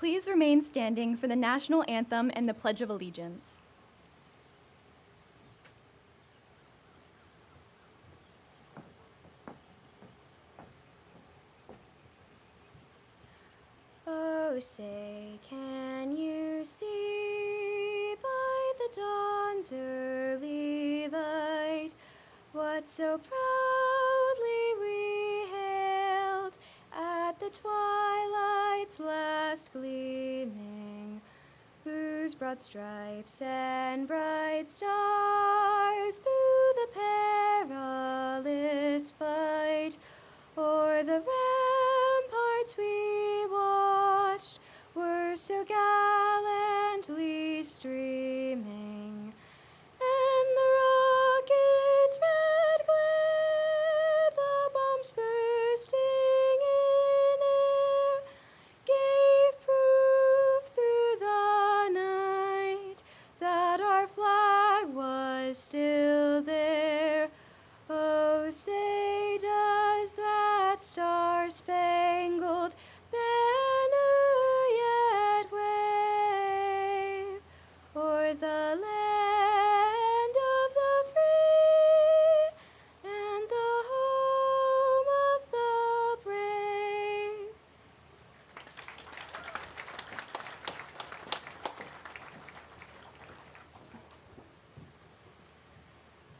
please remain standing for the national anthem and the Pledge of Allegiance. Oh, say, can you see by the dawn's early light what so proudly we hailed at the twilight's last gleaming, whose broad stripes and bright stars through the perilous fight o'er the ramparts we watched were so gallantly streaming, and the rocket's red glare, the bombs bursting in air, gave proof through the night that our flag was still there. Oh, say does that star-spangled banner yet wave o'er the land of the free and the home of the brave?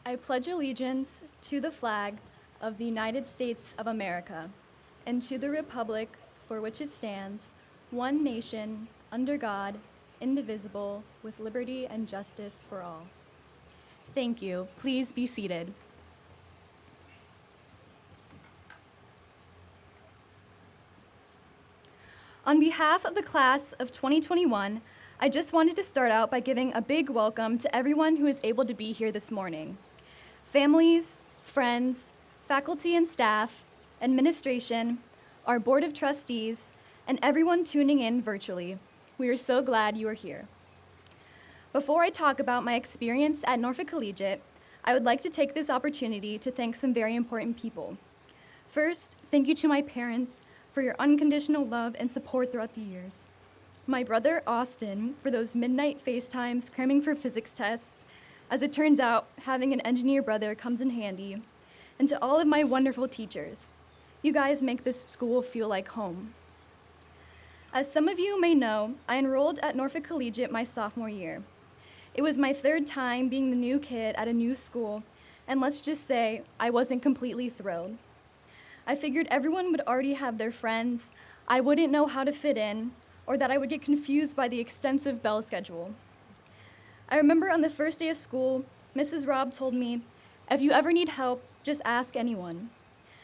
I pledge allegiance to the flag of the United States of America and to the republic for which it stands, one nation, under God, indivisible, with liberty and justice for all. Thank you. Please be seated. On behalf of the class of 2021, I just wanted to start out by giving a big welcome to everyone who is able to be here this morning. Families, friends, faculty and staff, administration, our board of trustees, and everyone tuning in virtually. We are so glad you are here. Before I talk about my experience at Norfolk Collegiate, I would like to take this opportunity to thank some very important people. First, thank you to my parents for your unconditional love and support throughout the years. My brother, Austin, for those midnight FaceTimes cramming for physics tests. As it turns out, having an engineer brother comes in handy. And to all of my wonderful teachers. You guys make this school feel like home. As some of you may know, I enrolled at Norfolk Collegiate my sophomore year. It was my third time being the new kid at a new school, and let's just say I wasn't completely thrilled. I figured everyone would already have their friends, I wouldn't know how to fit in, or that I would get confused by the extensive bell schedule. I remember on the first day of school, Mrs. Robb told me, if you ever need help, just ask anyone.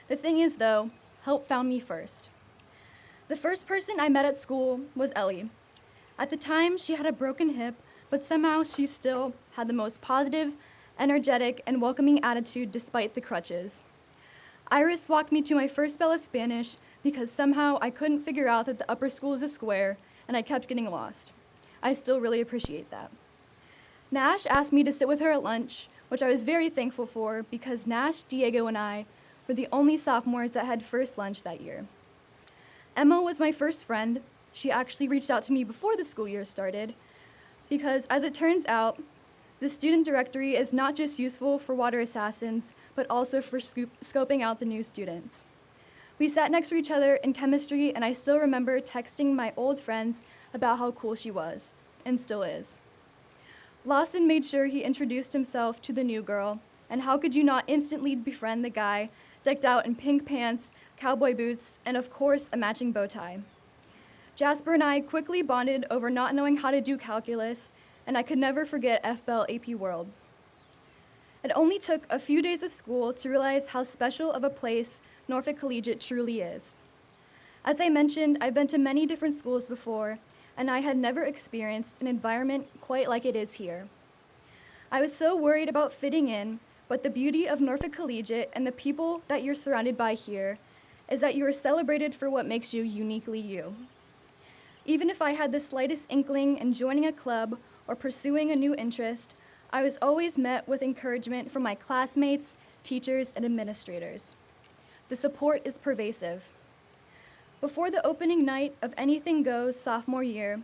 The thing is, though, help found me first. The first person I met at school was Ellie. At the time, she had a broken hip, but somehow she still had the most positive, energetic, and welcoming attitude despite the crutches. Iris walked me to my first bell of Spanish because somehow I couldn't figure out that the upper school is a square, and I kept getting lost. I still really appreciate that. Nash asked me to sit with her at lunch, which I was very thankful for because Nash, Diego, and I were the only sophomores that had first lunch that year. Emma was my first friend. She actually reached out to me before the school year started because, as it turns out, the student directory is not just useful for water assassins, but also for scoping out the new students. We sat next to each other in chemistry, and I still remember texting my old friends about how cool she was, and still is. Lawson made sure he introduced himself to the new girl, and how could you not instantly befriend the guy decked out in pink pants, cowboy boots, and of course, a matching bow tie. Jasper and I quickly bonded over not knowing how to do calculus, and I could never forget FBEL AP World. It only took a few days of school to realize how special of a place Norfolk Collegiate truly is. As I mentioned, I've been to many different schools before, and I had never experienced an environment quite like it is here. I was so worried about fitting in, but the beauty of Norfolk Collegiate and the people that you're surrounded by here is that you are celebrated for what makes you uniquely you. Even if I had the slightest inkling in joining a club or pursuing a new interest, I was always met with encouragement from my classmates, teachers, and administrators. The support is pervasive. Before the opening night of Anything Goes sophomore year,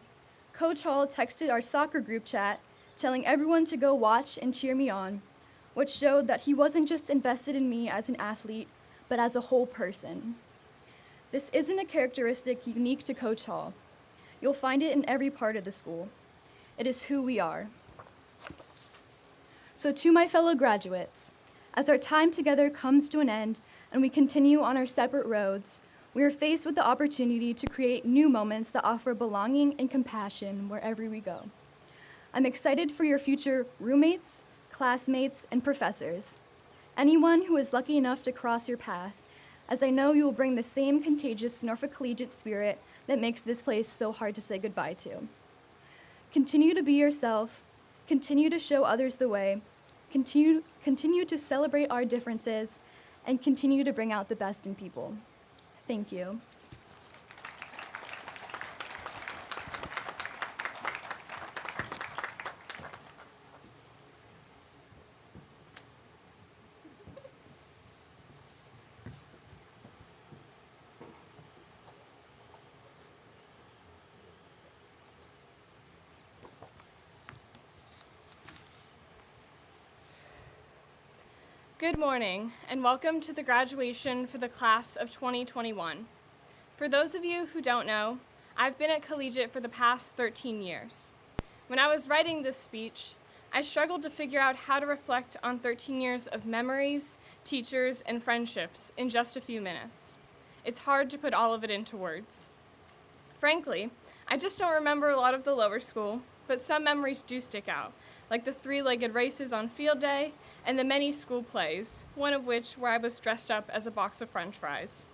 Coach Hall texted our soccer group chat telling everyone to go watch and cheer me on, which showed that he wasn't just invested in me as an athlete, but as a whole person. This isn't a characteristic unique to Coach Hall. You'll find it in every part of the school. It is who we are. So to my fellow graduates, as our time together comes to an end and we continue on our separate roads, we are faced with the opportunity to create new moments that offer belonging and compassion wherever we go. I'm excited for your future roommates, classmates, and professors. Anyone who is lucky enough to cross your path, as I know you will bring the same contagious Norfolk Collegiate spirit that makes this place so hard to say goodbye to. Continue to be yourself, continue to show others the way, continue to celebrate our differences, and continue to bring out the best in people. Thank you. Good morning, and welcome to the graduation for the class of 2021. For those of you who don't know, I've been at Collegiate for the past 13 years. When I was writing this speech, I struggled to figure out how to reflect on 13 years of memories, teachers, and friendships in just a few minutes. It's hard to put all of it into words. Frankly, I just don't remember a lot of the lower school, but some memories do stick out, like the three-legged races on field day and the many school plays, one of which where I was dressed up as a box of French fries.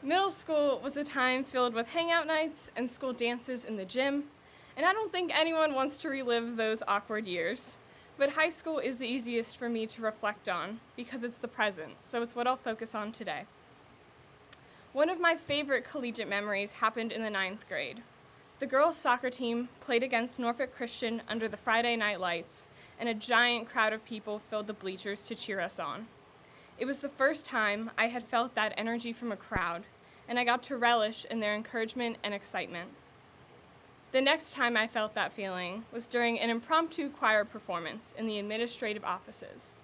Middle school was a time filled with hangout nights and school dances in the gym, and I don't think anyone wants to relive those awkward years. But high school is the easiest for me to reflect on because it's the present, so it's what I'll focus on today. One of my favorite collegiate memories happened in the 9th grade. The girls' soccer team played against Norfolk Christian under the Friday night lights, and a giant crowd of people filled the bleachers to cheer us on. It was the first time I had felt that energy from a crowd, and I got to relish in their encouragement and excitement. The next time I felt that feeling was during an impromptu choir performance in the administrative offices.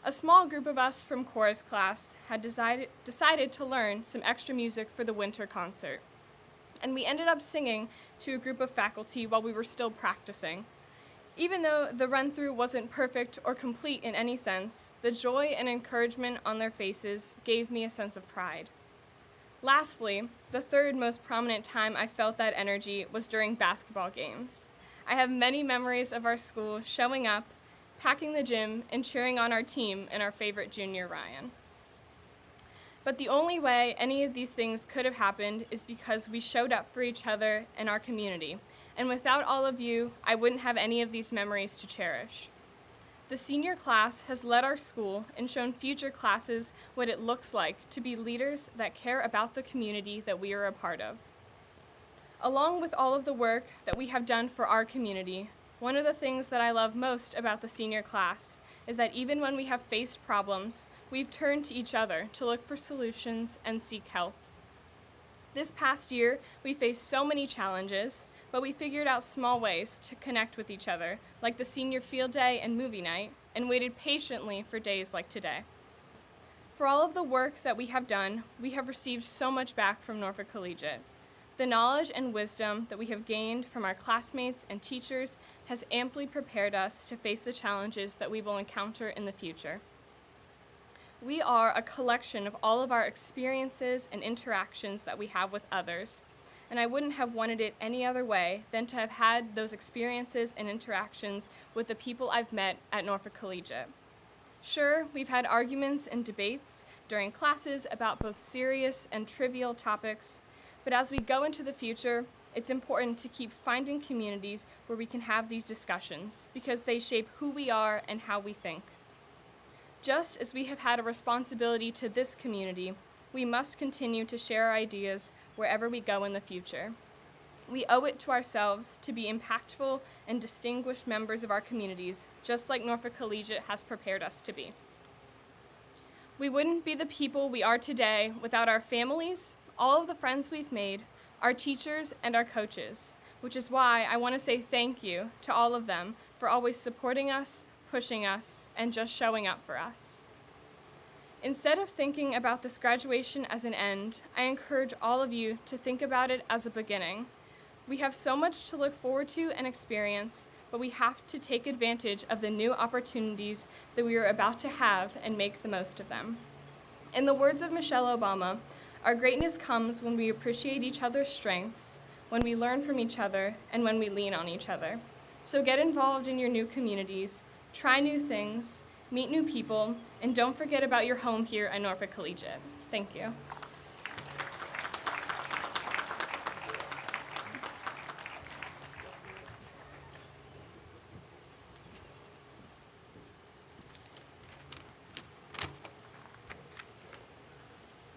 A small group of us from chorus class had decided to learn some extra music for the winter concert, and we ended up singing to a group of faculty while we were still practicing. Even though the run-through wasn't perfect or complete in any sense, the joy and encouragement on their faces gave me a sense of pride. Lastly, the third most prominent time I felt that energy was during basketball games. I have many memories of our school showing up, packing the gym, and cheering on our team and our favorite junior, Ryan. But the only way any of these things could have happened is because we showed up for each other and our community. And without all of you, I wouldn't have any of these memories to cherish. The senior class has led our school and shown future classes what it looks like to be leaders that care about the community that we are a part of. Along with all of the work that we have done for our community, one of the things that I love most about the senior class is that even when we have faced problems, we've turned to each other to look for solutions and seek help. This past year, we faced so many challenges, but we figured out small ways to connect with each other, like the senior field day and movie night, and waited patiently for days like today. For all of the work that we have done, we have received so much back from Norfolk Collegiate. The knowledge and wisdom that we have gained from our classmates and teachers has amply prepared us to face the challenges that we will encounter in the future. We are a collection of all of our experiences and interactions that we have with others, and I wouldn't have wanted it any other way than to have had those experiences and interactions with the people I've met at Norfolk Collegiate. Sure, we've had arguments and debates during classes about both serious and trivial topics, but as we go into the future, it's important to keep finding communities where we can have these discussions because they shape who we are and how we think. Just as we have had a responsibility to this community, we must continue to share our ideas wherever we go in the future. We owe it to ourselves to be impactful and distinguished members of our communities, just like Norfolk Collegiate has prepared us to be. We wouldn't be the people we are today without our families, all of the friends we've made, our teachers, and our coaches, which is why I want to say thank you to all of them for always supporting us, pushing us, and just showing up for us. Instead of thinking about this graduation as an end, I encourage all of you to think about it as a beginning. We have so much to look forward to and experience, but we have to take advantage of the new opportunities that we are about to have and make the most of them. In the words of Michelle Obama, our greatness comes when we appreciate each other's strengths, when we learn from each other, and when we lean on each other. So get involved in your new communities, try new things, meet new people, and don't forget about your home here at Norfolk Collegiate. Thank you.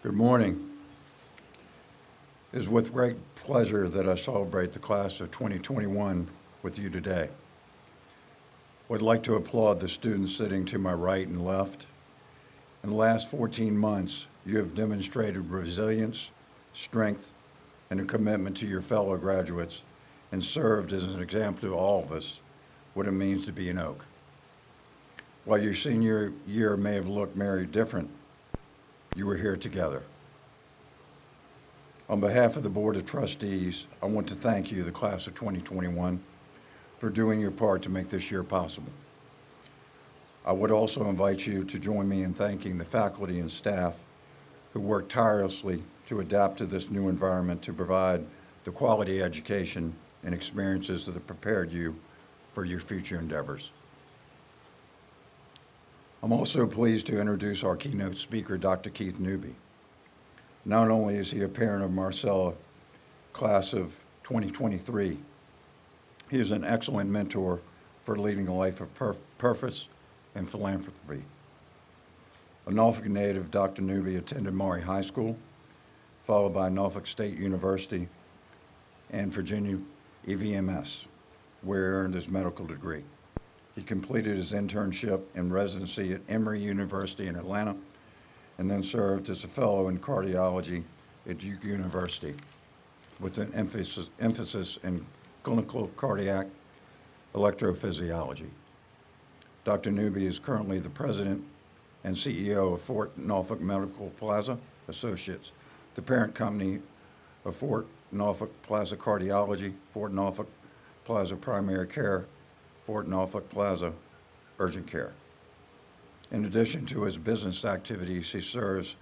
Good morning. It is with great pleasure that I celebrate the class of 2021 with you today. I would like to applaud the students sitting to my right and left. In the last 14 months, you have demonstrated resilience, strength, and a commitment to your fellow graduates and served as an example to all of us what it means to be an Oak. While your senior year may have looked very different, you were here together. On behalf of the Board of Trustees, I want to thank you, the class of 2021, for doing your part to make this year possible. I would also invite you to join me in thanking the faculty and staff who worked tirelessly to adapt to this new environment to provide the quality education and experiences that have prepared you for your future endeavors. I'm also pleased to introduce our keynote speaker, Dr. Keith Newby. Not only is he a parent of Marcella, class of 2023, he is an excellent mentor for leading a life of purpose and philanthropy. A Norfolk native, Dr. Newby attended Maury High School, followed by Norfolk State University and Virginia EVMS, where he earned his medical degree. He completed his internship and residency at Emory University in Atlanta, and then served as a fellow in cardiology at Duke University with an emphasis in clinical cardiac electrophysiology. Dr. Newby is currently the president and CEO of Fort Norfolk Medical Plaza Associates, the parent company of Fort Norfolk Plaza Cardiology, Fort Norfolk Plaza Primary Care, Fort Norfolk Plaza Urgent Care. In addition to his business activities, he serves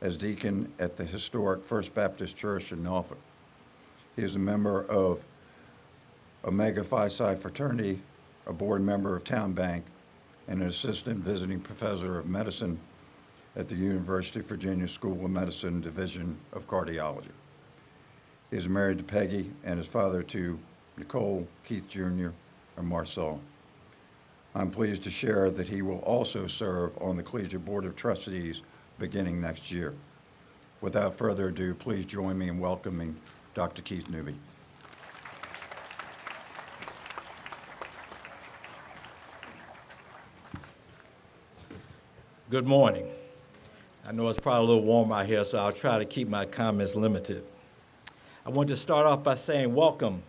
as deacon at the historic First Baptist Church in Norfolk. He is a member of Omega Phi Psi fraternity, a board member of Town Bank, and an assistant visiting professor of medicine at the University of Virginia School of Medicine Division of Cardiology. He is married to Peggy and is father to Nicole, Keith Jr., and Marcel. I'm pleased to share that he will also serve on the Collegiate Board of Trustees beginning next year. Without further ado, please join me in welcoming Dr. Keith Newby. Good morning. I know it's probably a little warm out here, so I'll try to keep my comments limited. I want to start off by saying welcome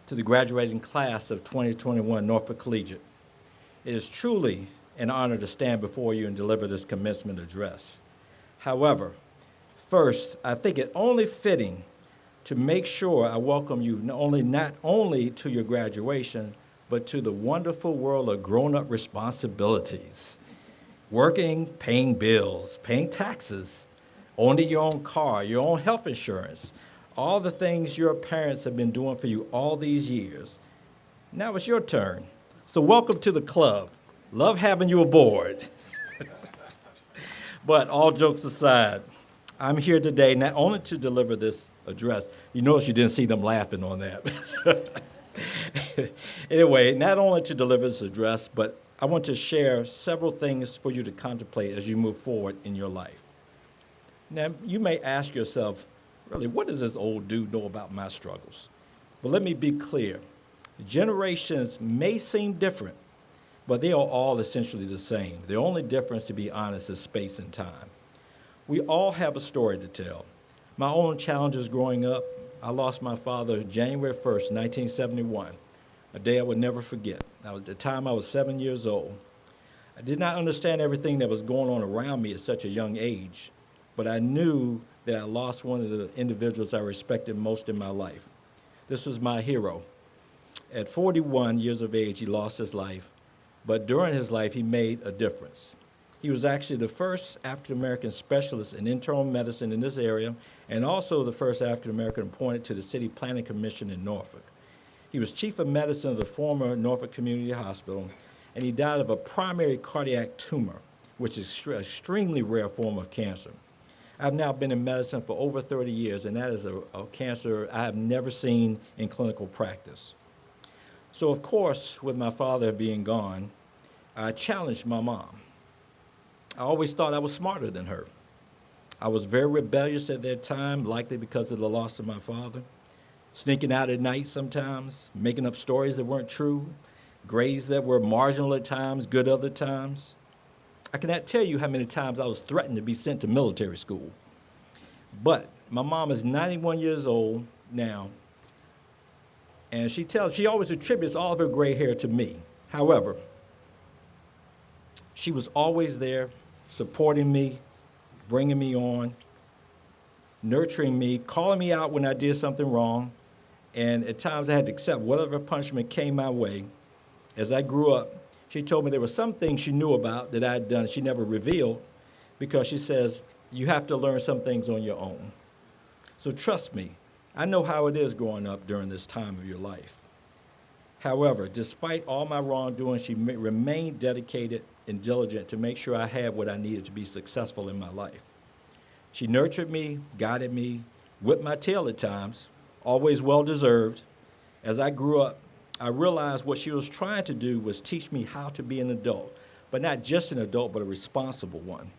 to the graduating class of 2021 Norfolk Collegiate. It is truly an honor to stand before you and deliver this commencement address. However, first, I think it only fitting to make sure I welcome you not only to your graduation, but to the wonderful world of grown-up responsibilities. Working, paying bills, paying taxes, owning your own car, your own health insurance, all the things your parents have been doing for you all these years. Now it's your turn. So welcome to the club. Love having you aboard. But all jokes aside, I'm here today not only to deliver this address. You notice you didn't see them laughing on that. Anyway, not only to deliver this address, but I want to share several things for you to contemplate as you move forward in your life. Now, you may ask yourself, really, what does this old dude know about my struggles? But let me be clear. Generations may seem different, but they are all essentially the same. The only difference, to be honest, is space and time. We all have a story to tell, My own challenges growing up, I lost my father January 1st, 1971, a day I would never forget. At the time I was 7 years old. I did not understand everything that was going on around me at such a young age, but I knew that I lost one of the individuals I respected most in my life. This was my hero. At 41 years of age, he lost his life, but during his life, he made a difference. He was actually the first African-American specialist in internal medicine in this area, and also the first African-American appointed to the City Planning Commission in Norfolk. He was chief of medicine of the former Norfolk Community Hospital, and he died of a primary cardiac tumor, which is an extremely rare form of cancer. I've now been in medicine for over 30 years, and that is a cancer I have never seen in clinical practice. So, of course, with my father being gone, I challenged my mom. I always thought I was smarter than her. I was very rebellious at that time, likely because of the loss of my father, sneaking out at night sometimes, making up stories that weren't true, grades that were marginal at times, good other times. I cannot tell you how many times I was threatened to be sent to military school. But my mom is 91 years old now, and she always attributes all of her gray hair to me. However, she was always there, supporting me, bringing me on, nurturing me, calling me out when I did something wrong, and at times I had to accept whatever punishment came my way. As I grew up, she told me there were some things she knew about that I had done she never revealed, because she says, you have to learn some things on your own. So trust me, I know how it is growing up during this time of your life. However, despite all my wrongdoing, she remained dedicated and diligent to make sure I had what I needed to be successful in my life. She nurtured me, guided me, whipped my tail at times, always well-deserved. As I grew up, I realized what she was trying to do was teach me how to be an adult, but not just an adult, but a responsible one.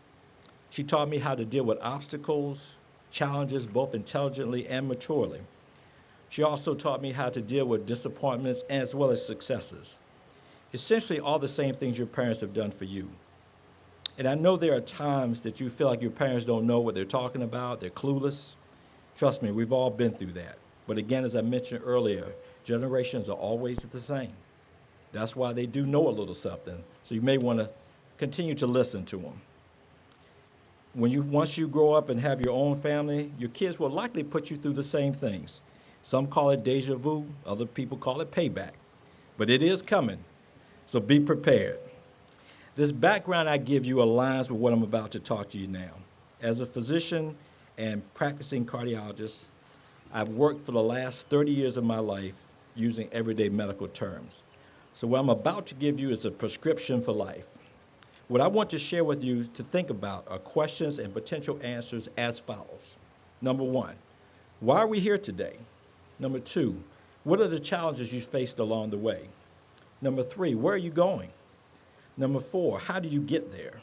She taught me how to deal with obstacles, challenges, both intelligently and maturely. She also taught me how to deal with disappointments as well as successes. Essentially, all the same things your parents have done for you. And I know there are times that you feel like your parents don't know what they're talking about, they're clueless. Trust me, we've all been through that. But again, as I mentioned earlier, generations are always the same. That's why they do know a little something. So you may want to continue to listen to them. Once you grow up and have your own family, your kids will likely put you through the same things. Some call it deja vu, other people call it payback. But it is coming, so be prepared. This background I give you aligns with what I'm about to talk to you now. As a physician and practicing cardiologist, I've worked for the last 30 years of my life using everyday medical terms. So what I'm about to give you is a prescription for life. What I want to share with you to think about are questions and potential answers as follows. Number one, why are we here today? Number two, what are the challenges you faced along the way? Number three, where are you going? Number four, how do you get there?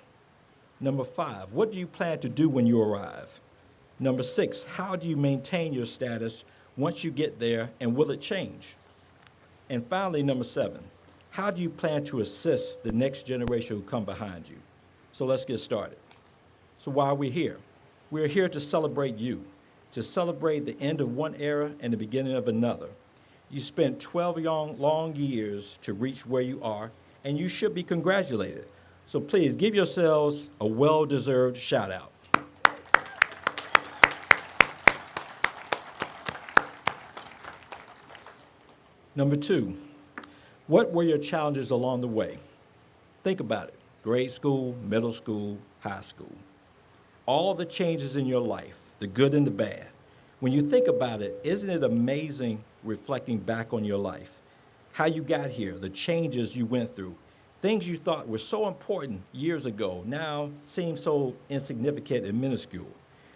Number five, what do you plan to do when you arrive? Number six, how do you maintain your status once you get there, and will it change? And finally, number seven, how do you plan to assist the next generation who come behind you? So let's get started. So why are we here? We're here to celebrate you, to celebrate the end of one era and the beginning of another. You spent 12 long years to reach where you are, and you should be congratulated. So please give yourselves a well-deserved shout out. Number two, what were your challenges along the way? Think about it. Grade school, middle school, high school. All the changes in your life, the good and the bad. When you think about it, isn't it amazing reflecting back on your life? How you got here, the changes you went through, things you thought were so important years ago now seem so insignificant and minuscule.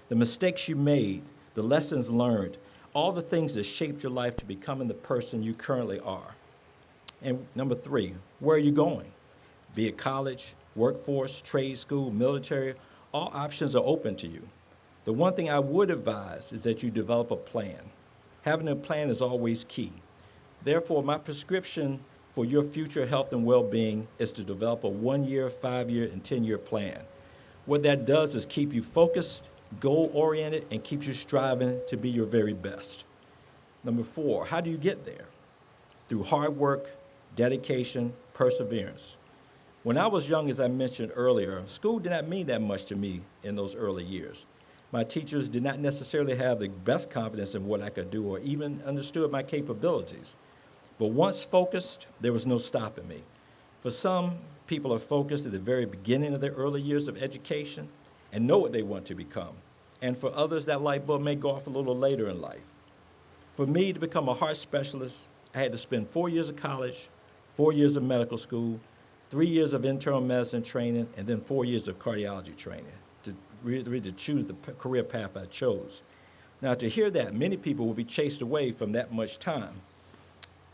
The mistakes you made, the lessons learned, all the things that shaped your life to becoming the person you currently are. And number three, where are you going? Be it college, workforce, trade school, military, all options are open to you. The one thing I would advise is that you develop a plan. Having a plan is always key. Therefore, my prescription for your future health and well-being is to develop a 1-year, 5-year, and 10-year plan. What that does is keep you focused, goal-oriented, and keeps you striving to be your very best. Number 4, how do you get there? Through hard work, dedication, perseverance. When I was young, as I mentioned earlier, school did not mean that much to me in those early years. My teachers did not necessarily have the best confidence in what I could do or even understood my capabilities. But once focused, there was no stopping me. For some, people are focused at the very beginning of their early years of education and know what they want to become. And for others, that light bulb may go off a little later in life. For me to become a heart specialist, I had to spend 4 years of college, 4 years of medical school, 3 years of internal medicine training, and then 4 years of cardiology training to really choose the career path I chose. Now, to hear that, many people will be chased away from that much time.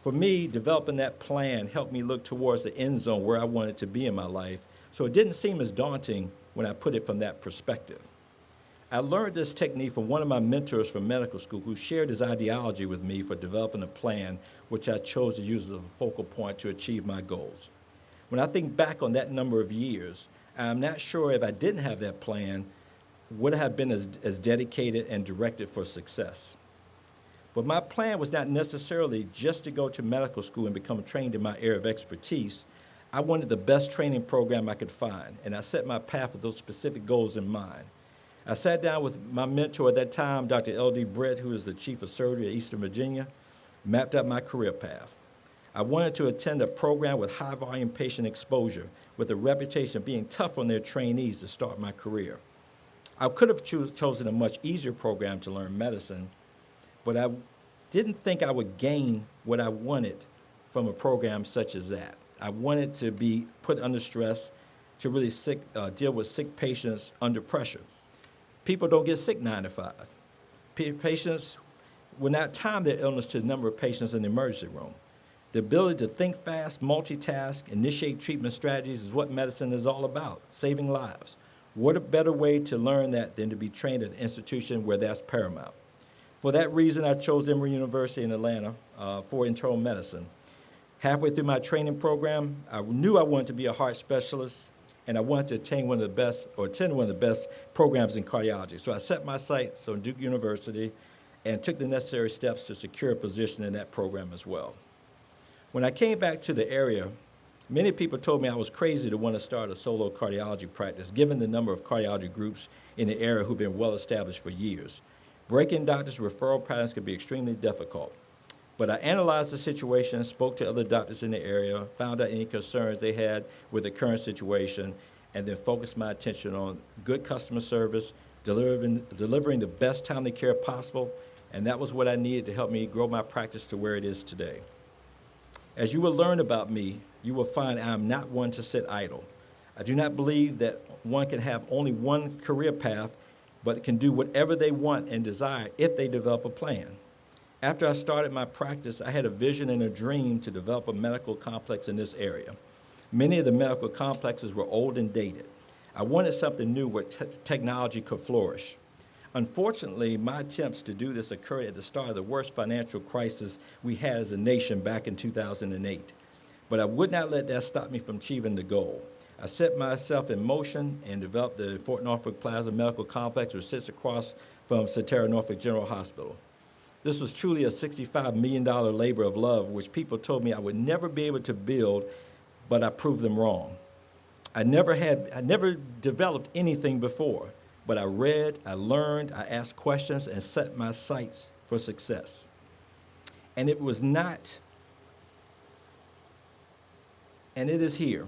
For me, developing that plan helped me look towards the end zone where I wanted to be in my life, so it didn't seem as daunting when I put it from that perspective. I learned this technique from one of my mentors from medical school who shared his ideology with me for developing a plan which I chose to use as a focal point to achieve my goals. When I think back on that number of years, I'm not sure if I didn't have that plan, would I have been as dedicated and directed for success. But my plan was not necessarily just to go to medical school and become trained in my area of expertise. I wanted the best training program I could find, and I set my path with those specific goals in mind. I sat down with my mentor at that time, Dr. L.D. Brett, who is the chief of surgery at Eastern Virginia, mapped out my career path. I wanted to attend a program with high volume patient exposure with a reputation of being tough on their trainees to start my career. I could have chosen a much easier program to learn medicine, but I didn't think I would gain what I wanted from a program such as that. I wanted to be put under stress, to really deal with sick patients under pressure. People don't get sick 9 to 5. Patients will not time their illness to the number of patients in the emergency room. The ability to think fast, multitask, initiate treatment strategies is what medicine is all about, saving lives. What a better way to learn that than to be trained at an institution where that's paramount. For that reason, I chose Emory University in Atlanta for internal medicine. Halfway through my training program, I knew I wanted to be a heart specialist, and I wanted to attend one of the best programs in cardiology. So I set my sights on Duke University and took the necessary steps to secure a position in that program as well. When I came back to the area, many people told me I was crazy to want to start a solo cardiology practice, given the number of cardiology groups in the area who've been well established for years. Breaking doctors' referral patterns could be extremely difficult. But I analyzed the situation, spoke to other doctors in the area, found out any concerns they had with the current situation, and then focused my attention on good customer service, delivering the best timely care possible, and that was what I needed to help me grow my practice to where it is today. As you will learn about me, you will find I am not one to sit idle. I do not believe that one can have only one career path, but can do whatever they want and desire if they develop a plan. After I started my practice, I had a vision and a dream to develop a medical complex in this area. Many of the medical complexes were old and dated. I wanted something new where technology could flourish. Unfortunately, my attempts to do this occurred at the start of the worst financial crisis we had as a nation back in 2008. But I would not let that stop me from achieving the goal. I set myself in motion and developed the Fort Norfolk Plaza Medical Complex, which sits across from Satara Norfolk General Hospital. This was truly a $65 million labor of love, which people told me I would never be able to build, but I proved them wrong. I never developed anything before, but I read, I learned, I asked questions, and set my sights for success. And it was not, and it is here,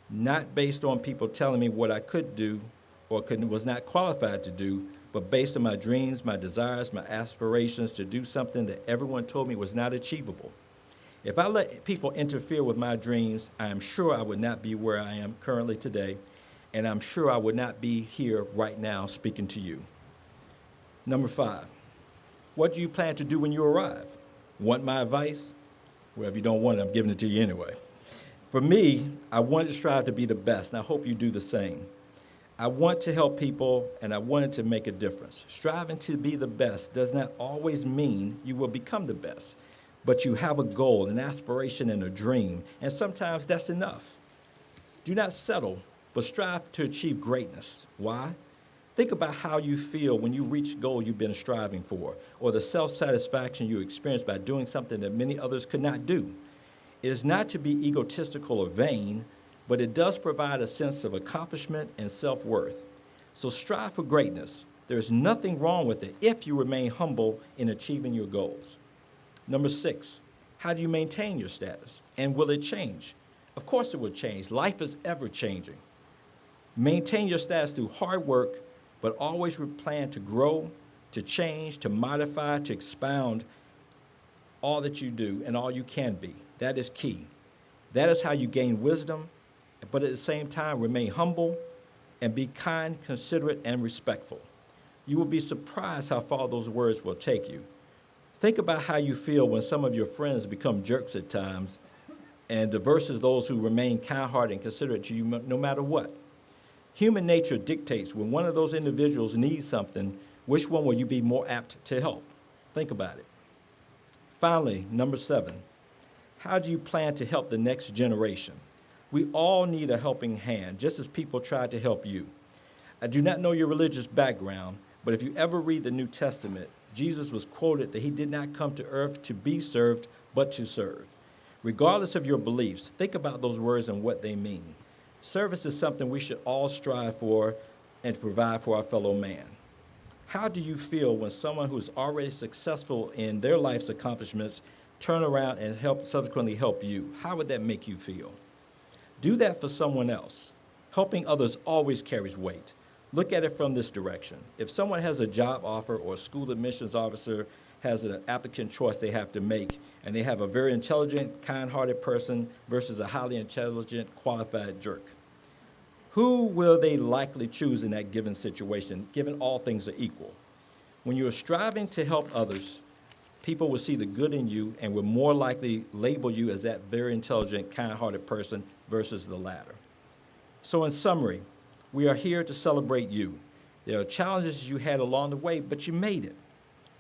not based on people telling me what I could do or was not qualified to do, but based on my dreams, my desires, my aspirations to do something that everyone told me was not achievable. If I let people interfere with my dreams, I am sure I would not be where I am currently today, and I'm sure I would not be here right now speaking to you. Number 5, what do you plan to do when you arrive? Want my advice? Well, if you don't want it, I'm giving it to you anyway. For me, I wanted to strive to be the best, and I hope you do the same. I want to help people, and I wanted to make a difference. Striving to be the best does not always mean you will become the best, but you have a goal, an aspiration, and a dream, and sometimes that's enough. Do not settle, but strive to achieve greatness. Why? Think about how you feel when you reach the goal you've been striving for, or the self-satisfaction you experience by doing something that many others could not do. It is not to be egotistical or vain, but it does provide a sense of accomplishment and self-worth. So strive for greatness. There's nothing wrong with it if you remain humble in achieving your goals. Number 6, how do you maintain your status? And will it change? Of course it will change. Life is ever changing. Maintain your status through hard work, but always plan to grow, to change, to modify, to expound all that you do and all you can be. That is key. That is how you gain wisdom, but at the same time remain humble and be kind, considerate, and respectful. You will be surprised how far those words will take you. Think about how you feel when some of your friends become jerks at times, and versus those who remain kind-hearted and considerate to you no matter what. Human nature dictates when one of those individuals needs something, which one will you be more apt to help? Think about it. Finally, number 7, how do you plan to help the next generation? We all need a helping hand, just as people tried to help you. I do not know your religious background, but if you ever read the New Testament, Jesus was quoted that he did not come to earth to be served, but to serve. Regardless of your beliefs, think about those words and what they mean. Service is something we should all strive for and to provide for our fellow man. How do you feel when someone who is already successful in their life's accomplishments turn around and subsequently help you? How would that make you feel? Do that for someone else. Helping others always carries weight. Look at it from this direction. If someone has a job offer or a school admissions officer has an applicant choice they have to make, and they have a very intelligent, kind-hearted person versus a highly intelligent, qualified jerk, who will they likely choose in that given situation, given all things are equal? When you are striving to help others, people will see the good in you and will more likely label you as that very intelligent, kind-hearted person versus the latter. So in summary, we are here to celebrate you. There are challenges you had along the way, but you made it.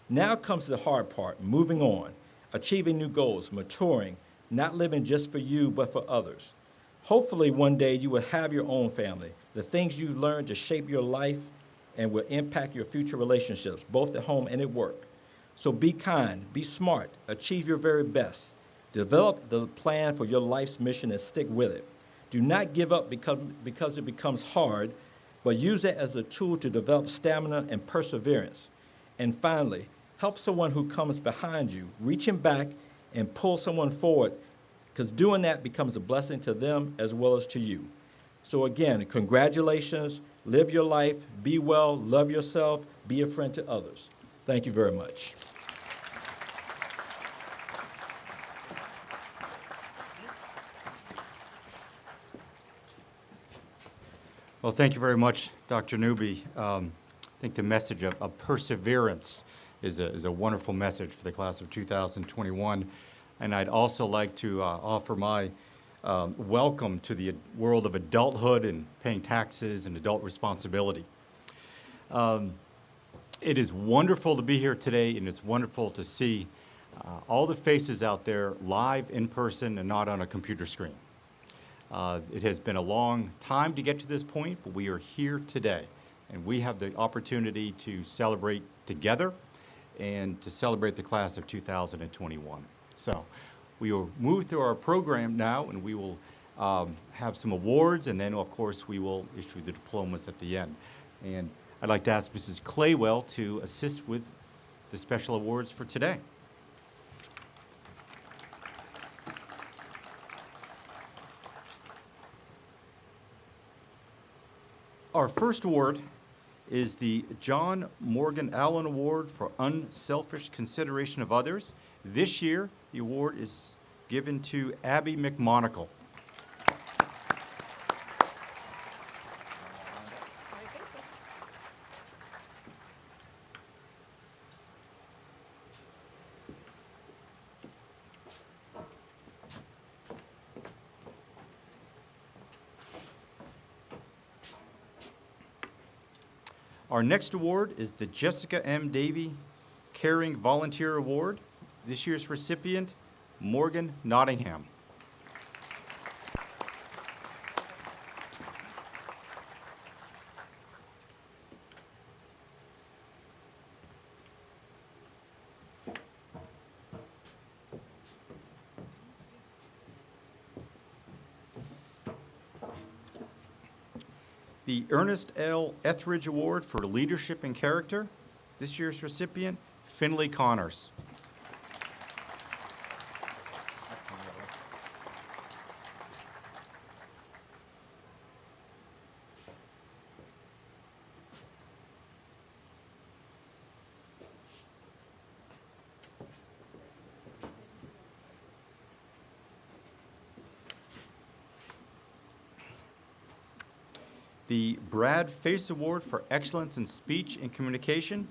Now comes the hard part, moving on, achieving new goals, maturing, not living just for you, but for others. Hopefully one day you will have your own family, the things you learned to shape your life and will impact your future relationships, both at home and at work. So be kind, be smart, achieve your very best. Develop the plan for your life's mission and stick with it. Do not give up because it becomes hard, but use it as a tool to develop stamina and perseverance. And finally, help someone who comes behind you, reaching back and pull someone forward, because doing that becomes a blessing to them as well as to you. So again, congratulations, live your life, be well, love yourself, be a friend to others. Thank you very much. Well, thank you very much, Dr. Newby. I think the message of perseverance is a wonderful message for the class of 2021. And I'd also like to offer my welcome to the world of adulthood and paying taxes and adult responsibility. It is wonderful to be here today, and it's wonderful to see all the faces out there live in person and not on a computer screen. It has been a long time to get to this point, but we are here today, and we have the opportunity to celebrate together and to celebrate the class of 2021. So we will move through our program now, and we will have some awards, and then, of course, we will issue the diplomas at the end. And I'd like to ask Mrs. Claywell to assist with the special awards for today. Our first award is the John Morgan Allen Award for Unselfish Consideration of Others. This year, the award is given to Abby McMonagle. Our next award is the Jessica M. Davey Caring Volunteer Award. This year's recipient, Morgan Nottingham. The Ernest L. Etheridge Award for Leadership and Character. This year's recipient, Finley Connors. The Brad Face Award for Excellence in Speech and Communication,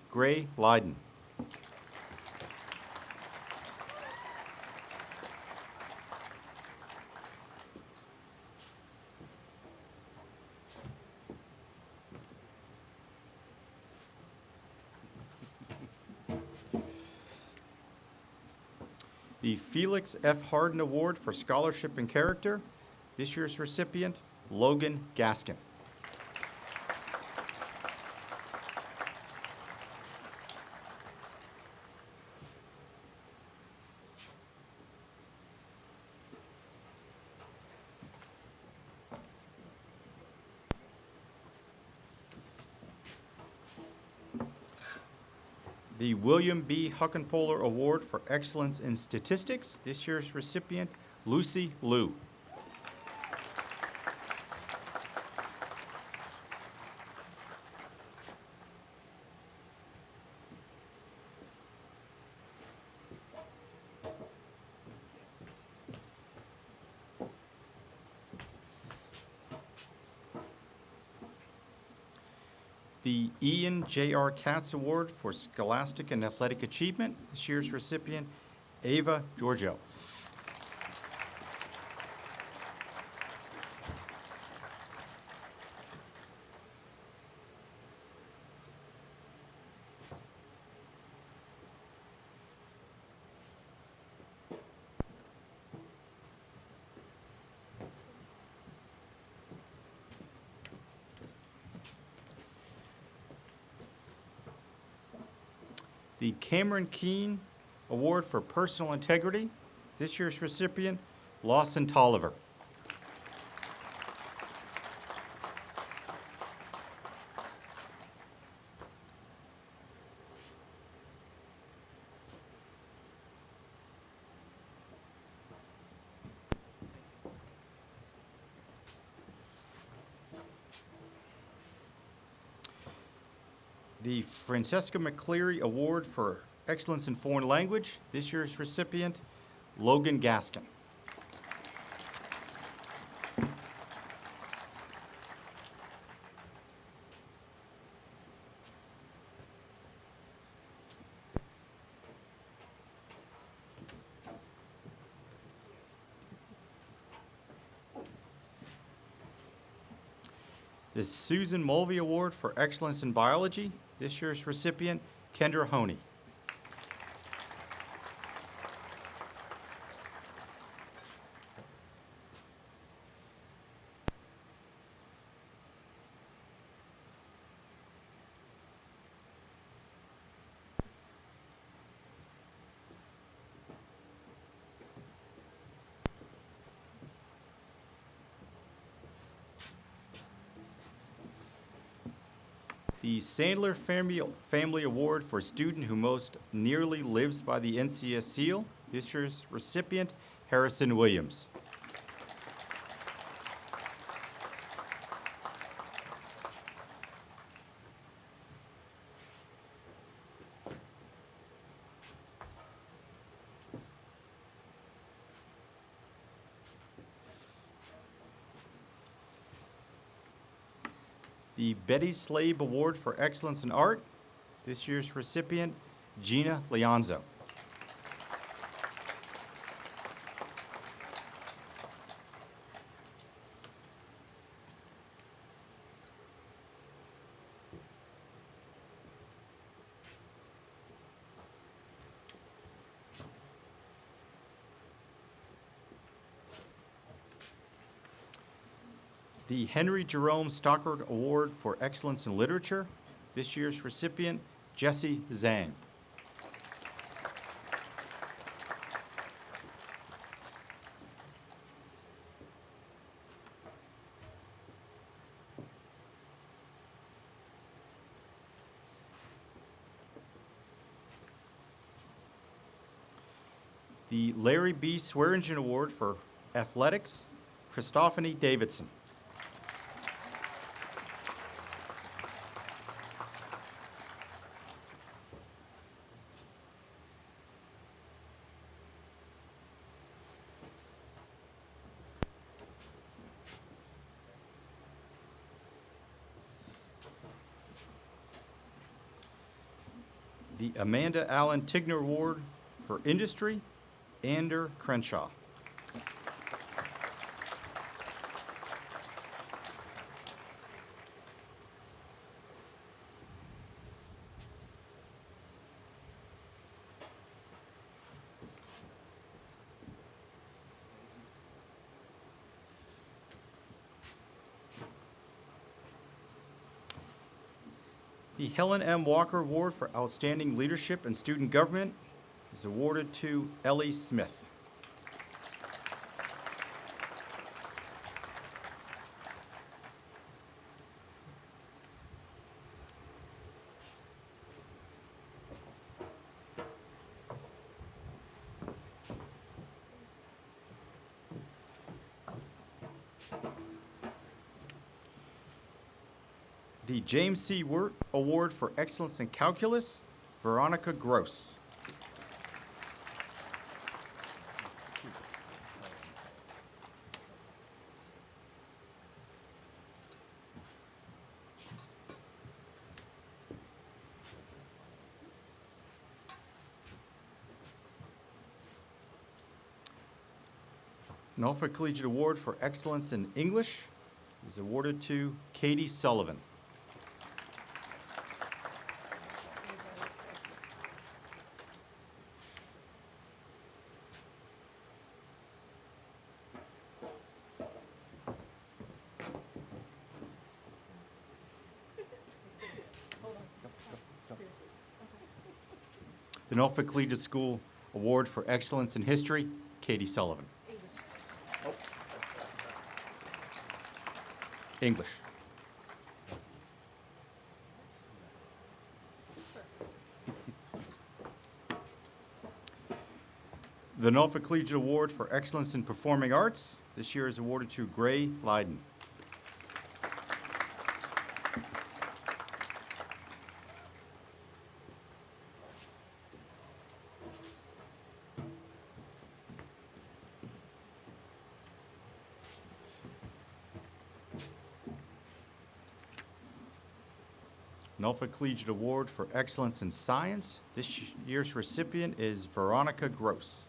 Gray Lydon. The Felix F. Hardin Award for Scholarship and Character, this year's recipient, Logan Gaskin. The William B. Huckenpohler Award for Excellence in Statistics, this year's recipient, Lucy Liu. The Ian J.R. Katz Award for Scholastic and Athletic Achievement, this year's recipient, Ava Giorgio. The Cameron Keene Award for Personal Integrity, this year's recipient, Lawson Tolliver. The Francesca McCleary Award for Excellence in Foreign Language, this year's recipient, Logan Gaskin. The Susan Mulvey Award for Excellence in Biology, this year's recipient, Kendra Honey. The Sandler Family Award for Student Who Most Nearly Lives by the NCS Seal, this year's recipient, Harrison Williams. The Betty Slabe Award for Excellence in Art, this year's recipient, Gina Leonzo. The Henry Jerome Stockard Award for Excellence in Literature, this year's recipient, Jesse Zhang. The Larry B. Swearingen Award for Athletics, Christophany Davidson. The Amanda Allen Tigner Award for Industry, Ander Crenshaw. The Helen M. Walker Award for Outstanding Leadership in Student Government is awarded to Ellie Smith. The James C. Wirt Award for Excellence in Calculus, Veronica Gross. Norfolk Collegiate Award for Excellence in English is awarded to Katie Sullivan. The Norfolk Collegiate School Award for Excellence in History, Katie Sullivan. English. The Norfolk Collegiate Award for Excellence in Performing Arts this year is awarded to Gray Lyden. Norfolk Collegiate Award for Excellence in Science. This year's recipient is Veronica Gross.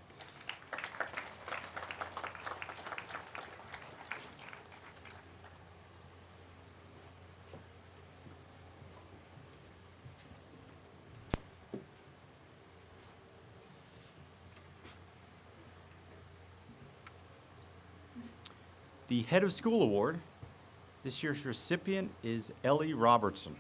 The Head of School Award. This year's recipient is Ellie Robertson.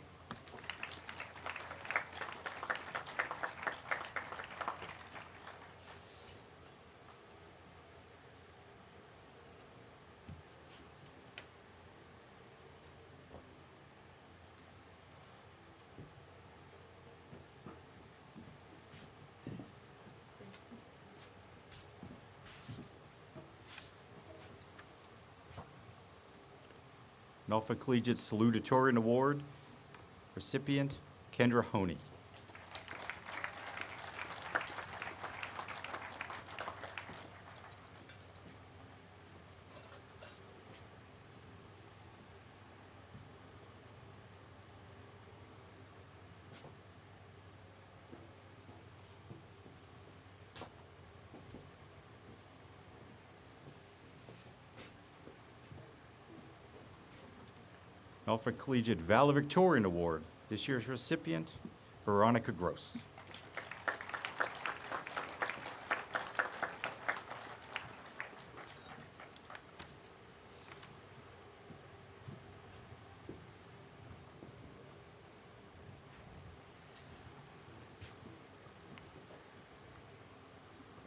Norfolk Collegiate Salutatorian Award, recipient Kendra Honey. Norfolk Collegiate Valedictorian Award. This year's recipient, Veronica Gross.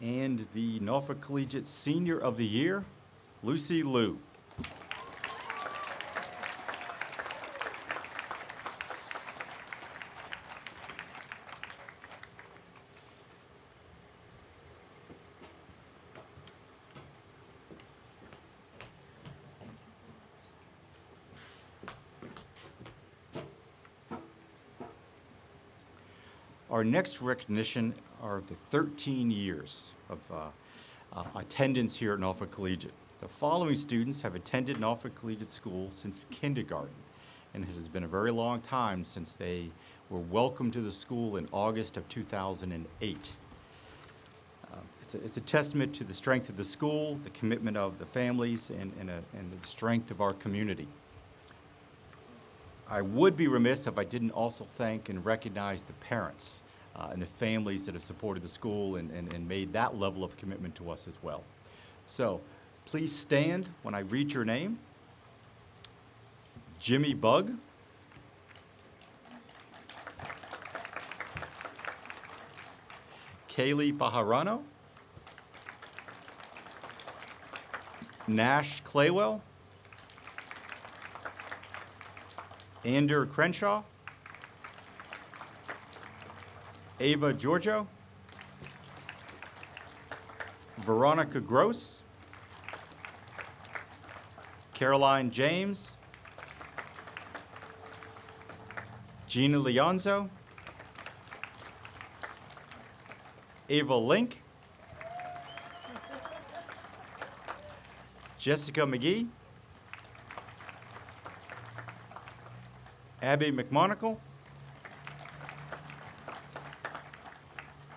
And the Norfolk Collegiate Senior of the Year, Lucy Liu. Our next recognition are the 13 years of attendance here at Norfolk Collegiate. The following students have attended Norfolk Collegiate School since kindergarten, and it has been a very long time since they were welcomed to the school in August of 2008. It's a testament to the strength of the school, the commitment of the families, and the strength of our community. I would be remiss if I didn't also thank and recognize the parents and the families that have supported the school and made that level of commitment to us as well. So please stand when I read your name. Jimmy Bugg. Kaylee Bajarano. Nash Claywell. Ander Crenshaw. Ava Giorgio. Veronica Gross. Caroline James. Gina Leonzo. Ava Link. Jessica McGee. Abby McMonagle.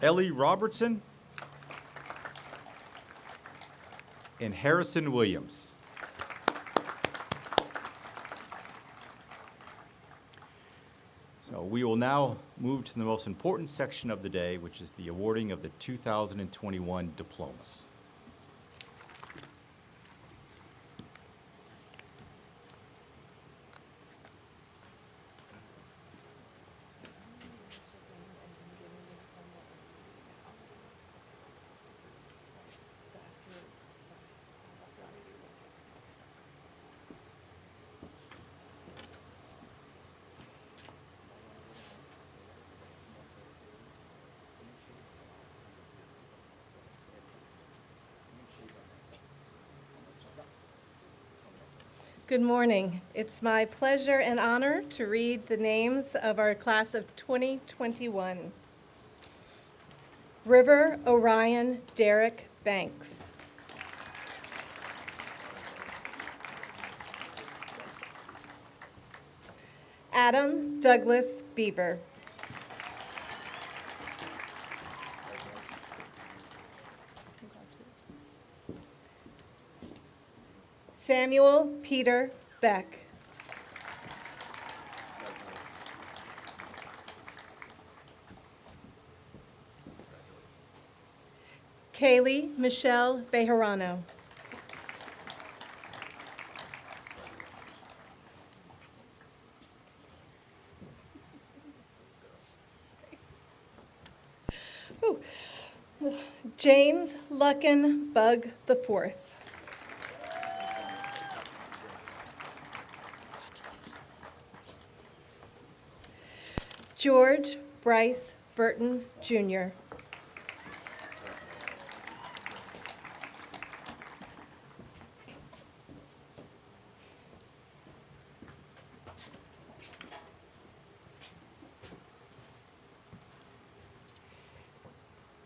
Ellie Robertson. And Harrison Williams. So we will now move to the most important section of the day, which is the awarding of the 2021 diplomas. Good morning. It's my pleasure and honor to read the names of our class of 2021. River Orion Derek Banks. Adam Douglas Beaver. Samuel Peter Beck. Kaylee Michelle Bejarano. James Lucken Bug IV. George Bryce Burton, Jr.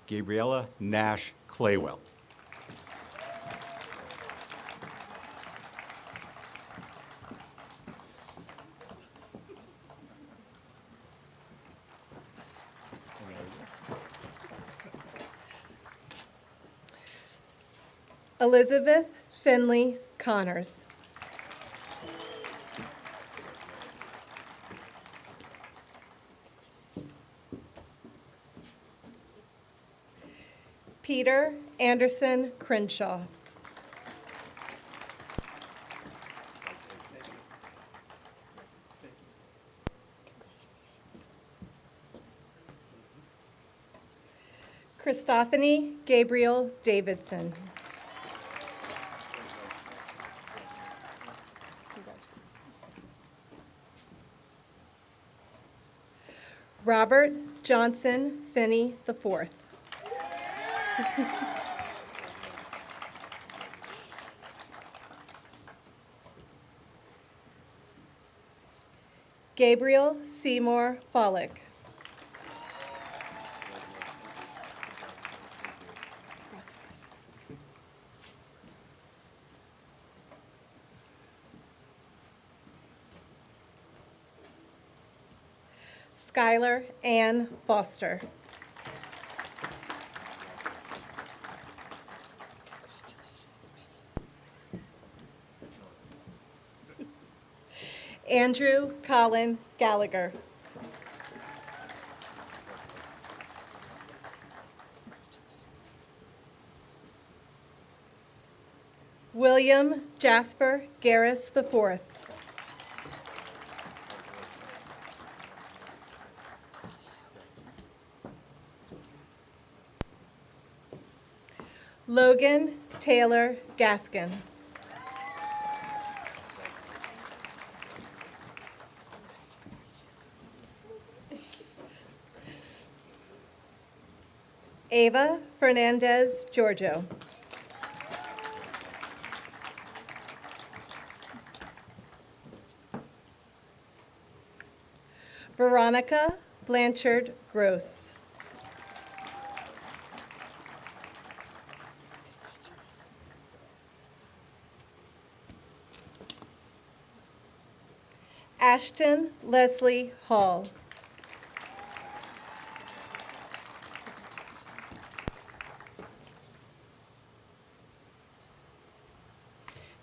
Gabriella Nash Claywell. Elizabeth Finley Connors. Peter Anderson Crenshaw. Christophany Gabriel Davidson. Robert Johnson Finney IV. Gabriel Seymour Follick. Skylar Ann Foster. Andrew Colin Gallagher. William Jasper Garris IV. Logan Taylor Gaskin. Ava Fernandez Giorgio. Veronica Blanchard Gross. Ashton Leslie Hall.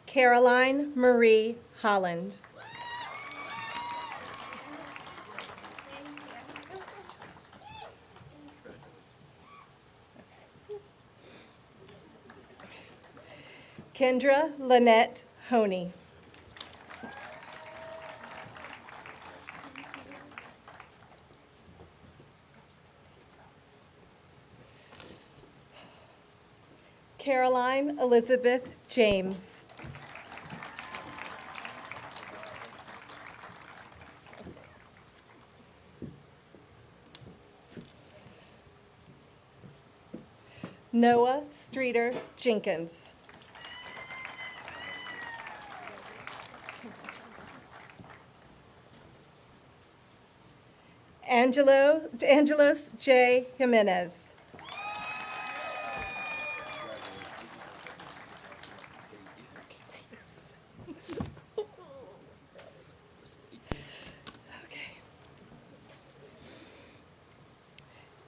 Caroline Marie Holland. Kendra Lynette Honey. Caroline Elizabeth James. Noah Streeter Jenkins. Angelos J. Jimenez.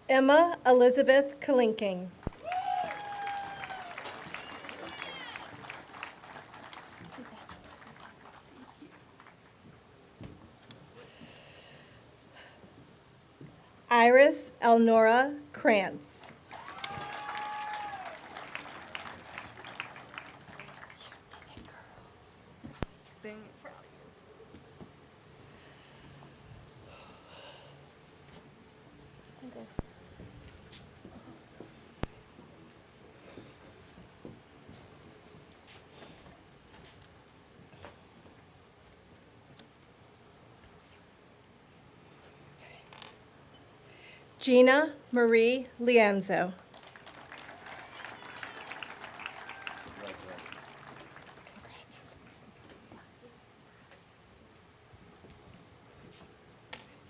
Emma Elizabeth Kalinking. Iris Elnora Krantz. Gina Marie Lienzo.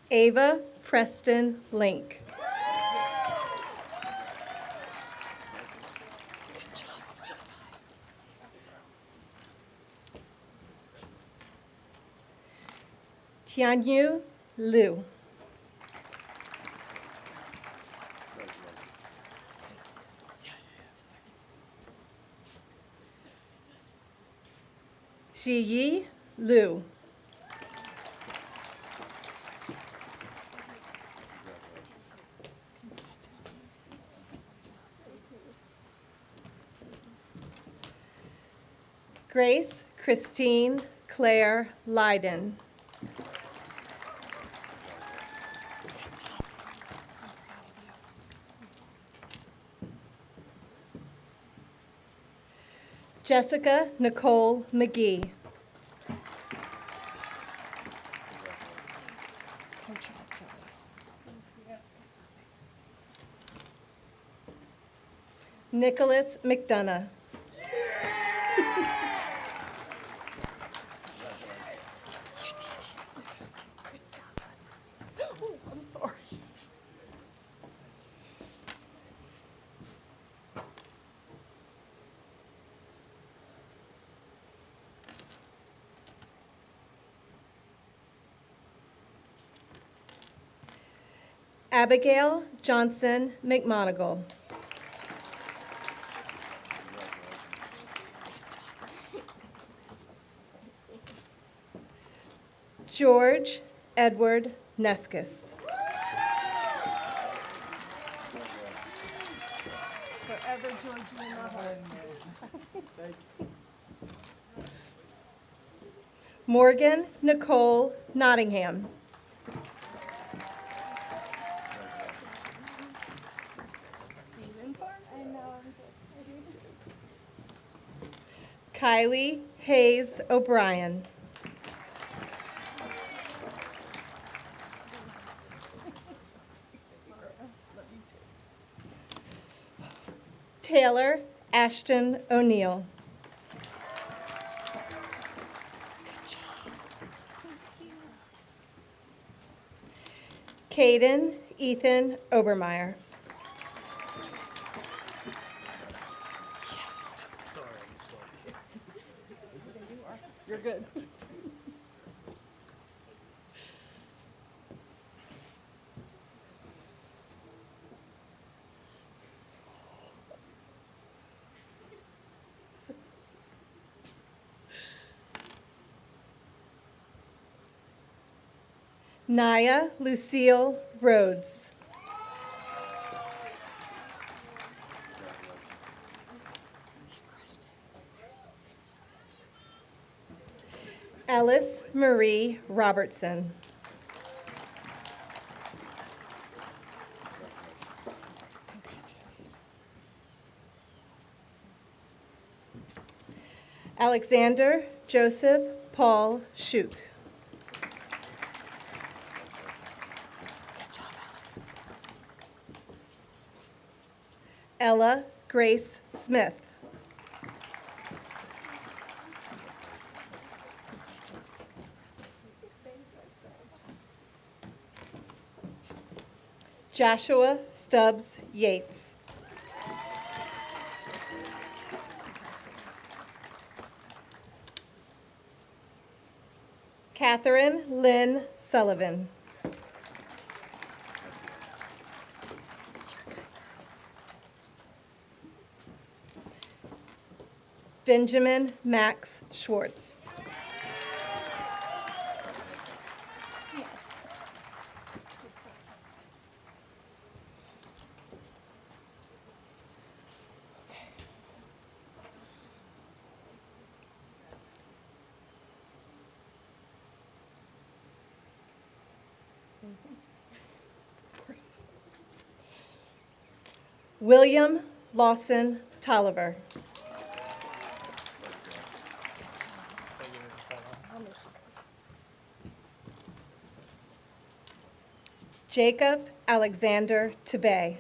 Ava Preston Link. Tianyu Liu. Ziyi Liu. Grace Christine Claire Leiden. Jessica Nicole McGee. Nicholas McDonough. I'm sorry. Abigail Johnson McMonigal. George Edward Neskis. Forever Georgie in my heart. Morgan Nicole Nottingham. Kylie Hayes O'Brien. Taylor Ashton O'Neill. Caden Ethan Obermeyer. You're good. Naya Lucille Rhodes. Ellis Marie Robertson. Alexander Joseph Paul Shuk. Ella Grace Smith. Joshua Stubbs Yates. Catherine Lynn Sullivan. Benjamin Max Schwartz. William Lawson Tolliver. Jacob Alexander Tebay.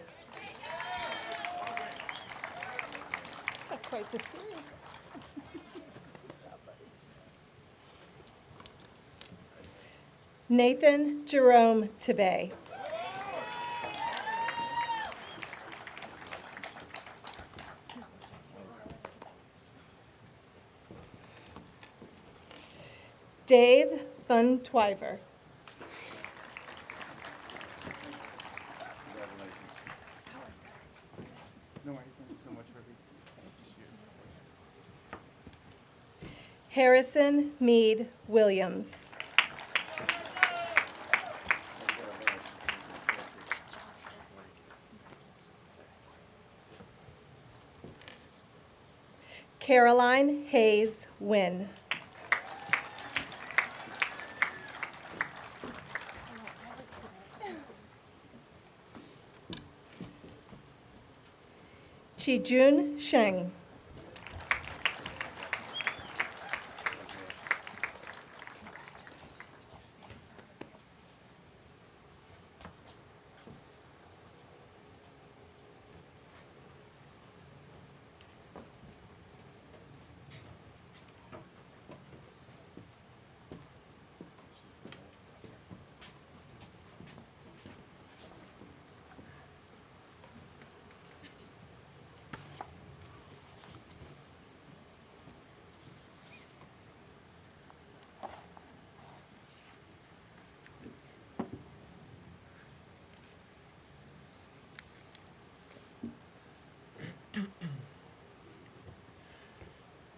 Quite the series. Nathan Jerome Tebay. Dave Van Twyver. Harrison Meade Williams. Caroline Hayes Wynn. Chijun Sheng.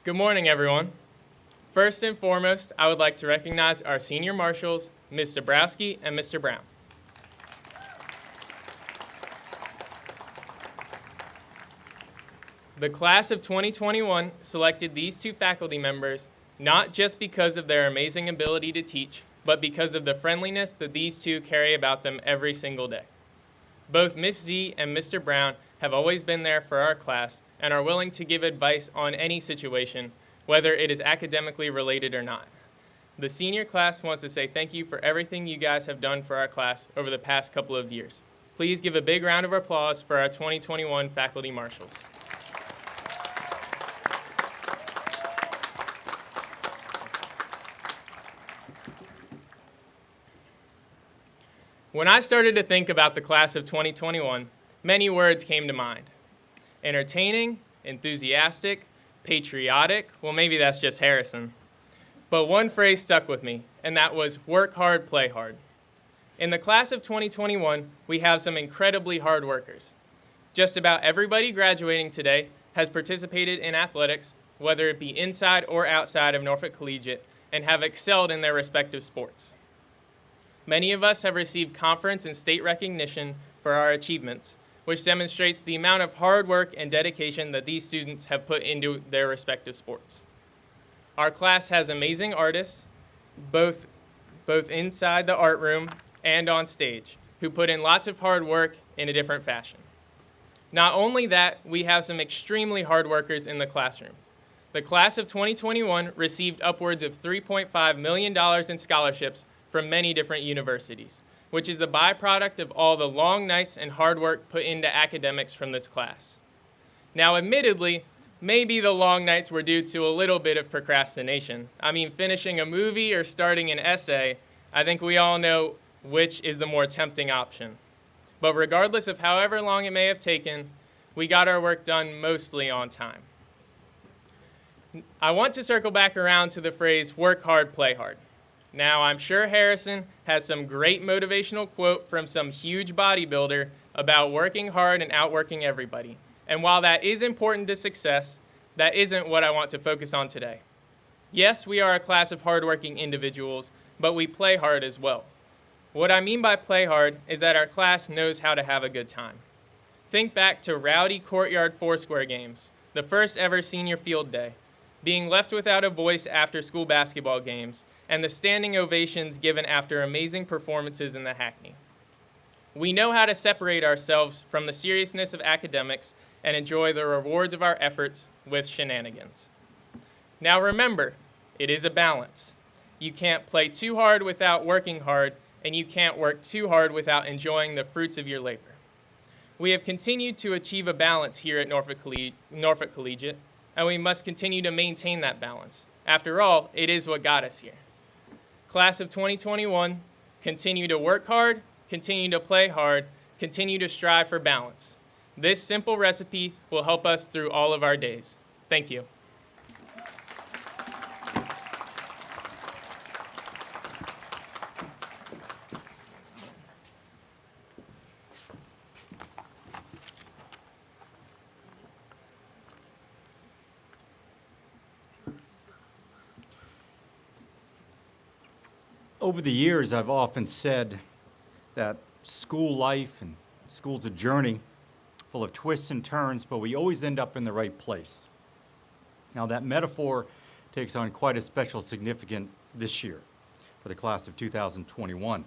Good morning, everyone. First and foremost, I would like to recognize our senior marshals, Ms. Zabrowski and Mr. Brown. The class of 2021 selected these two faculty members not just because of their amazing ability to teach, but because of the friendliness that these two carry about them every single day. Both Ms. Z and Mr. Brown have always been there for our class and are willing to give advice on any situation, whether it is academically related or not. The senior class wants to say thank you for everything you guys have done for our class over the past couple of years. Please give a big round of applause for our 2021 faculty marshals. When I started to think about the class of 2021, many words came to mind. Entertaining, enthusiastic, patriotic, well, maybe that's just Harrison. But one phrase stuck with me, and that was work hard, play hard. In the class of 2021, we have some incredibly hard workers. Just about everybody graduating today has participated in athletics, whether it be inside or outside of Norfolk Collegiate, and have excelled in their respective sports. Many of us have received conference and state recognition for our achievements, which demonstrates the amount of hard work and dedication that these students have put into their respective sports. Our class has amazing artists, both inside the art room and on stage, who put in lots of hard work in a different fashion. Not only that, we have some extremely hard workers in the classroom. The class of 2021 received upwards of $3.5 million in scholarships from many different universities, which is the byproduct of all the long nights and hard work put into academics from this class. Now, admittedly, maybe the long nights were due to a little bit of procrastination. I mean, finishing a movie or starting an essay, I think we all know which is the more tempting option. But regardless of however long it may have taken, we got our work done mostly on time. I want to circle back around to the phrase, work hard, play hard. Now, I'm sure Harrison has some great motivational quote from some huge bodybuilder about working hard and outworking everybody. And while that is important to success, that isn't what I want to focus on today. Yes, we are a class of hardworking individuals, but we play hard as well. What I mean by play hard is that our class knows how to have a good time. Think back to rowdy courtyard foursquare games, the first ever senior field day, being left without a voice after school basketball games, and the standing ovations given after amazing performances in the Hackney. We know how to separate ourselves from the seriousness of academics and enjoy the rewards of our efforts with shenanigans. Now remember, it is a balance. You can't play too hard without working hard, and you can't work too hard without enjoying the fruits of your labor. We have continued to achieve a balance here at Norfolk Collegiate, and we must continue to maintain that balance. After all, it is what got us here. Class of 2021, continue to work hard, continue to play hard, continue to strive for balance. This simple recipe will help us through all of our days. Thank you. Over the years, I've often said that school life and school's a journey full of twists and turns, but we always end up in the right place. Now, that metaphor takes on quite a special significance this year for the class of 2021.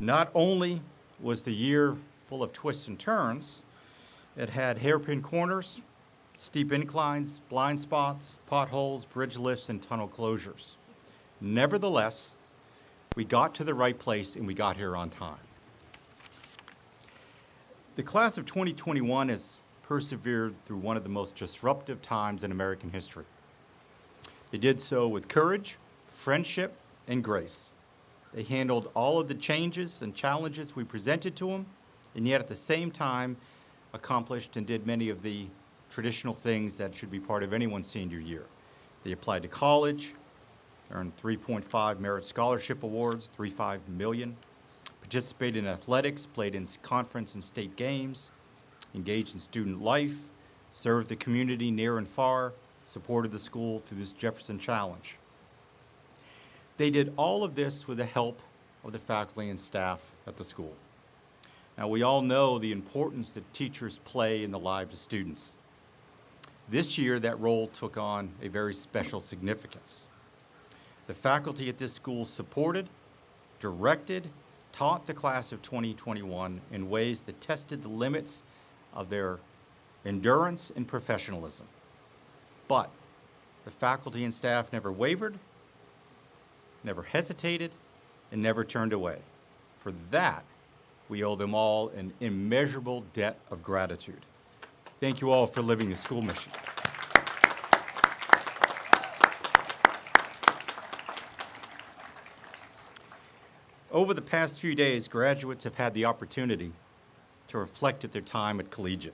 Not only was the year full of twists and turns, it had hairpin corners, steep inclines, blind spots, potholes, bridge lifts, and tunnel closures. Nevertheless, we got to the right place and we got here on time. The class of 2021 has persevered through one of the most disruptive times in American history. They did so with courage, friendship, and grace. They handled all of the changes and challenges we presented to them, and yet at the same time accomplished and did many of the traditional things that should be part of anyone's senior year. They applied to college, earned 3.5 merit scholarship awards, 3.5 million, participated in athletics, played in conference and state games, engaged in student life, served the community near and far, supported the school through this Jefferson Challenge. They did all of this with the help of the faculty and staff at the school. Now, we all know the importance that teachers play in the lives of students. This year, that role took on a very special significance. The faculty at this school supported, directed, taught the class of 2021 in ways that tested the limits of their endurance and professionalism. But the faculty and staff never wavered, never hesitated, and never turned away. For that, we owe them all an immeasurable debt of gratitude. Thank you all for living the school mission. Over the past few days, graduates have had the opportunity to reflect at their time at Collegiate.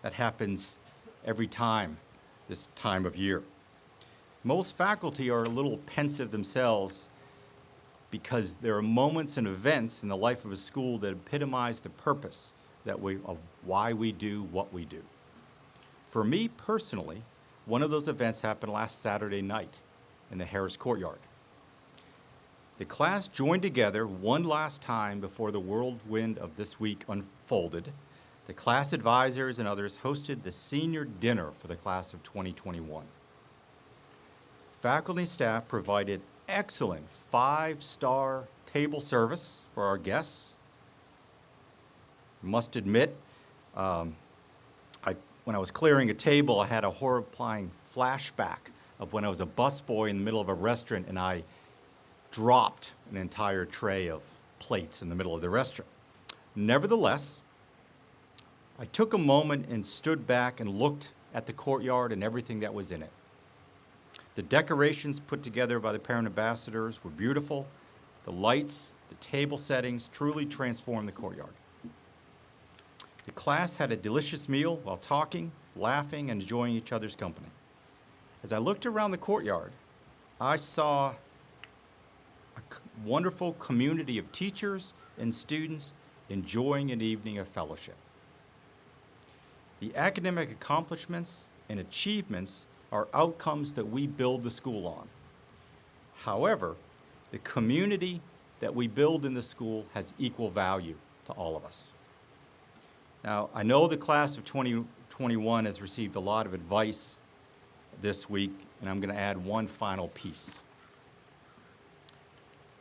That happens every time this time of year. Most faculty are a little pensive themselves because there are moments and events in the life of a school that epitomize the purpose of why we do what we do. For me personally, one of those events happened last Saturday night in the Harris Courtyard. The class joined together one last time before the whirlwind of this week unfolded. The class advisors and others hosted the senior dinner for the class of 2021. Faculty and staff provided excellent 5-star table service for our guests. I must admit, when I was clearing a table, I had a horrifying flashback of when I was a busboy in the middle of a restaurant and I dropped an entire tray of plates in the middle of the restaurant. Nevertheless, I took a moment and stood back and looked at the courtyard and everything that was in it. The decorations put together by the parent ambassadors were beautiful. The lights, the table settings truly transformed the courtyard. The class had a delicious meal while talking, laughing, and enjoying each other's company. As I looked around the courtyard, I saw a wonderful community of teachers and students enjoying an evening of fellowship. The academic accomplishments and achievements are outcomes that we build the school on. However, the community that we build in the school has equal value to all of us. Now, I know the class of 2021 has received a lot of advice this week, and I'm going to add one final piece.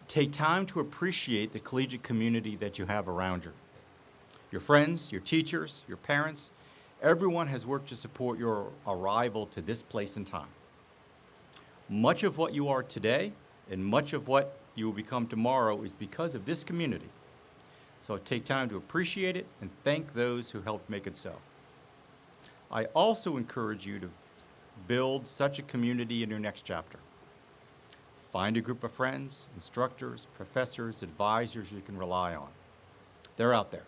Take time to appreciate the collegiate community that you have around you. Your friends, your teachers, your parents, everyone has worked to support your arrival to this place and time. Much of what you are today and much of what you will become tomorrow is because of this community. So take time to appreciate it and thank those who helped make it so. I also encourage you to build such a community in your next chapter. Find a group of friends, instructors, professors, advisors you can rely on. They're out there.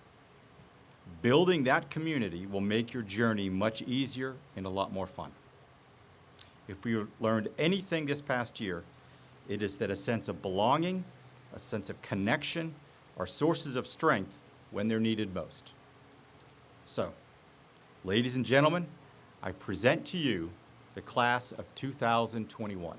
Building that community will make your journey much easier and a lot more fun. If we learned anything this past year, it is that a sense of belonging, a sense of connection, are sources of strength when they're needed most. So, ladies and gentlemen, I present to you the class of 2021.